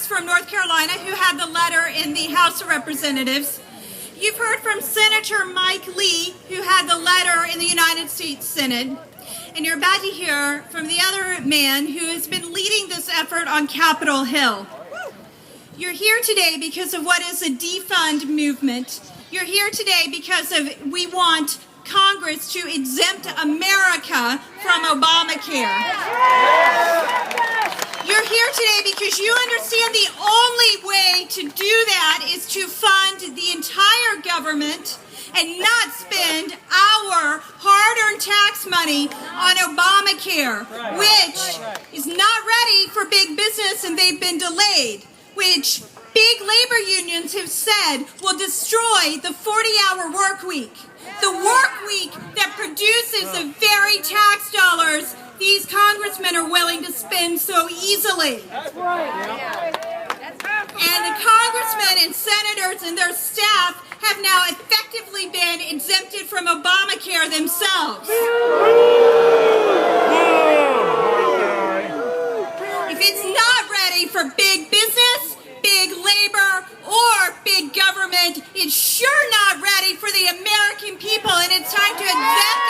from North Carolina who had the letter in the House of Representatives. You've heard from Senator Mike Lee, who had the letter in the United States Senate. And you're about to hear from the other man who has been leading this effort on Capitol Hill. You're here today because of what is a defund movement. You're here today because we want Congress to exempt America from Obamacare. You're here today because you understand the only way to do that is to fund the entire government and not spend our hard-earned tax money on Obamacare, which is not ready for big business and they've been delayed, which big labor unions have said will destroy the 40-hour work week. The work week that produces the very tax dollars these congressmen are willing to spend so easily. That's right. And the congressmen and senators and their staff have now effectively been exempted from Obamacare themselves. If it's not ready for big business, big labor, or big government, it's sure not ready for the American people, and it's time to exempt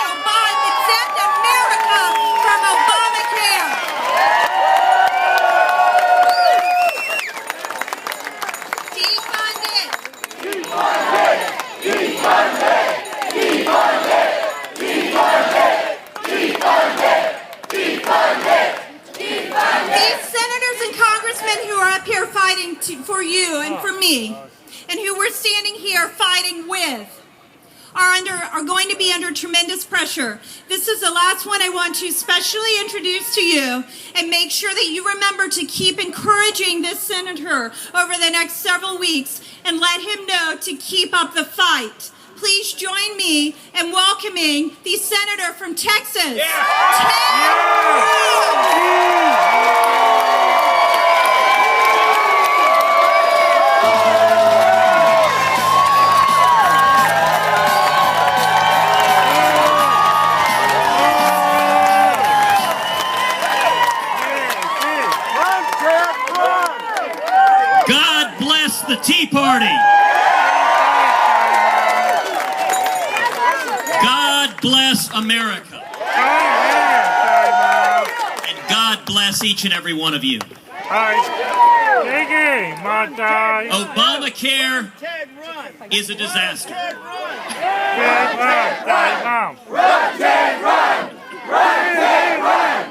America from Obamacare. Defund it. Defund it. Defund it. Defund it. Defund it. Defund it. Defund it. These senators and congressmen who are up here fighting for you and for me, and who we're standing here fighting with, are going to be under tremendous pressure. This is the last one I want to specially introduce to you and make sure that you remember to keep encouraging this senator over the next several weeks and let him know to keep up the fight. Please join me in welcoming the senator from Texas, Ted God bless the Tea Party. God bless America. And God bless each and every one of you. Obamacare is a disaster. Run, Ted, run! Run, Ted, run! Run, Ted, run!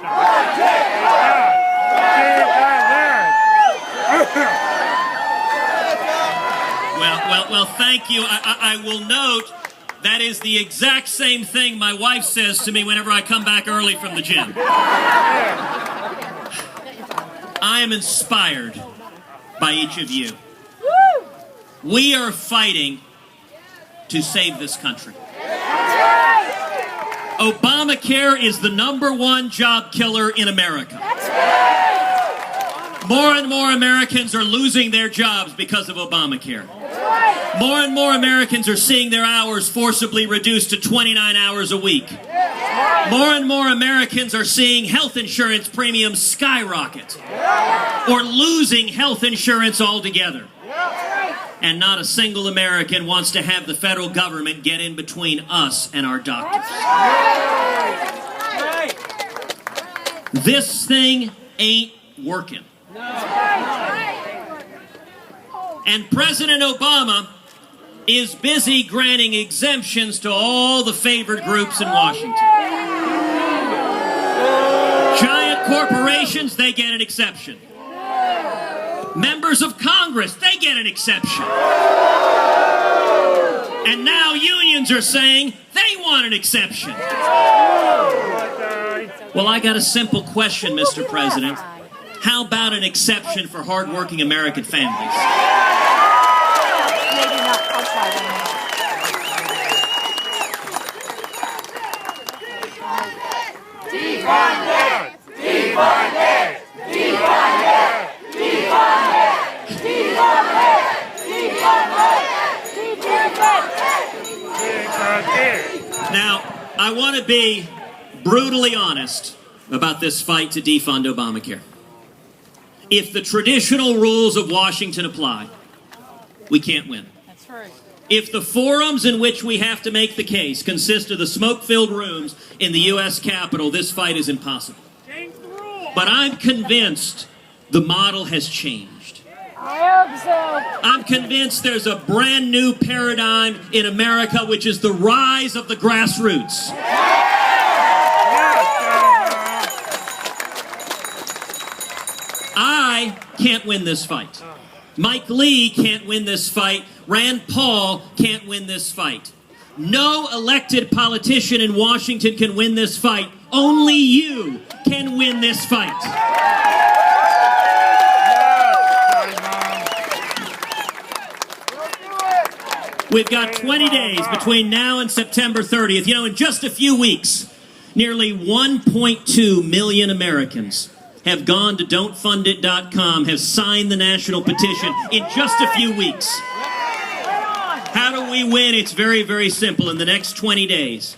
Run, Ted, run! Well, thank you. I will note that is the exact same thing my wife says to me whenever I come back early from the gym. I am inspired by each of you. We are fighting to save this country. Obamacare is the #1 job killer in America. More and more Americans are losing their jobs because of Obamacare. More and more Americans are seeing their hours forcibly reduced to 29 hours a week. More and more Americans are seeing health insurance premiums skyrocket or losing health insurance altogether. And not a single American wants to have the federal government get in between us and our doctors. This thing ain't working. And President Obama is busy granting exemptions to all the favored groups in Washington. Giant corporations, they get an exception. Members of Congress, they get an exception. And now unions are saying they want an exception. Well, I got a simple question, Mr. President. How about an exception for hardworking American families? Maybe not. I'll try that. Defund it! Defund it! Defund it! Defund it! Defund it! Defund it! Now, I want to be brutally honest about this fight to defund Obamacare. If the traditional rules of Washington apply, we can't win. That's right. If the forums in which we have to make the case consist of the smoke-filled rooms in the U.S. Capitol, this fight is impossible. Change the rules. But I'm convinced the model has changed. I hope so. I'm convinced there's a brand new paradigm in America, which is the rise of the grassroots. I can't win this fight. Mike Lee can't win this fight. Rand Paul can't win this fight. No elected politician in Washington can win this fight. Only you can win this fight. We've got 20 days between now and September 30th. You know, in just a few weeks, nearly 1.2 million Americans have gone to don'tfundit.com, have signed the national petition in just a few weeks. How do we win? It's very, very simple. In the next 20 days,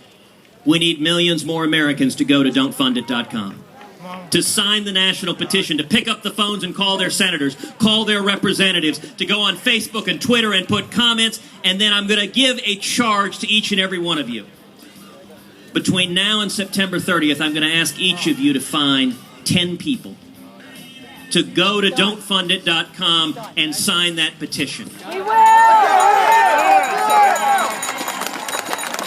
we need millions more Americans to go to don'tfundit.com, to sign the national petition, to pick up the phones and call their senators, call their representatives, to go on Facebook and Twitter and put comments, and then I'm going to give a charge to each and every one of you. Between now and September 30th, I'm going to ask each of you to find 10 people to go to don'tfundit.com and sign that petition. We will!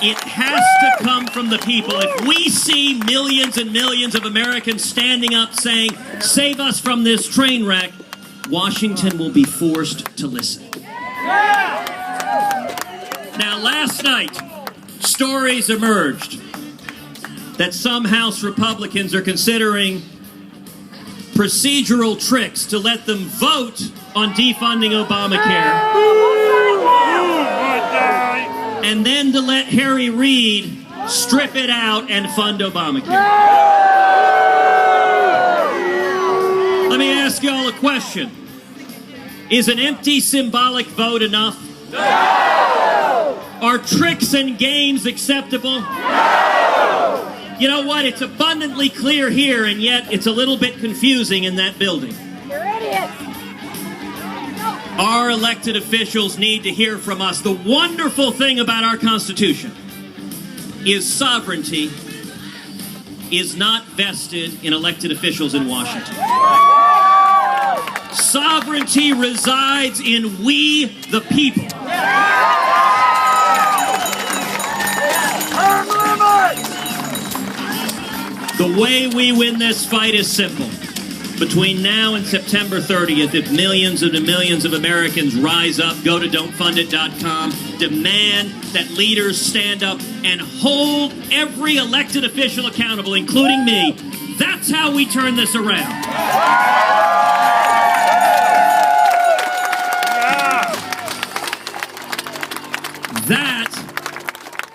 It has to come from the people. If we see millions and millions of Americans standing up saying, "Save us from this train wreck," Washington will be forced to listen. Now, last night, stories emerged that some House Republicans are considering procedural tricks to let them vote on defunding Obamacare, and then to let Harry Reid strip it out and fund Obamacare. Let me ask you all a question. Is an empty symbolic vote enough? No! Are tricks and games acceptable? No! You know what? It's abundantly clear here, and yet it's a little bit confusing in that building. You're idiots. Our elected officials need to hear from us. The wonderful thing about our Constitution is sovereignty is not vested in elected officials in Washington. Sovereignty resides in we, the people. The way we win this fight is simple. Between now and September 30th, if millions and millions of Americans rise up, go to don'tfundit.com, demand that leaders stand up and hold every elected official accountable, including me, that's how we turn this around. That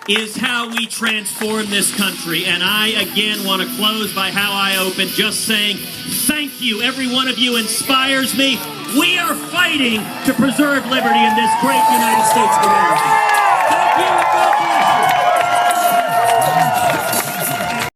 is how we transform this country. And I, again, want to close by how I opened, just saying thank you. Every one of you inspires me. We are fighting to preserve liberty in this great United States of America. Thank you.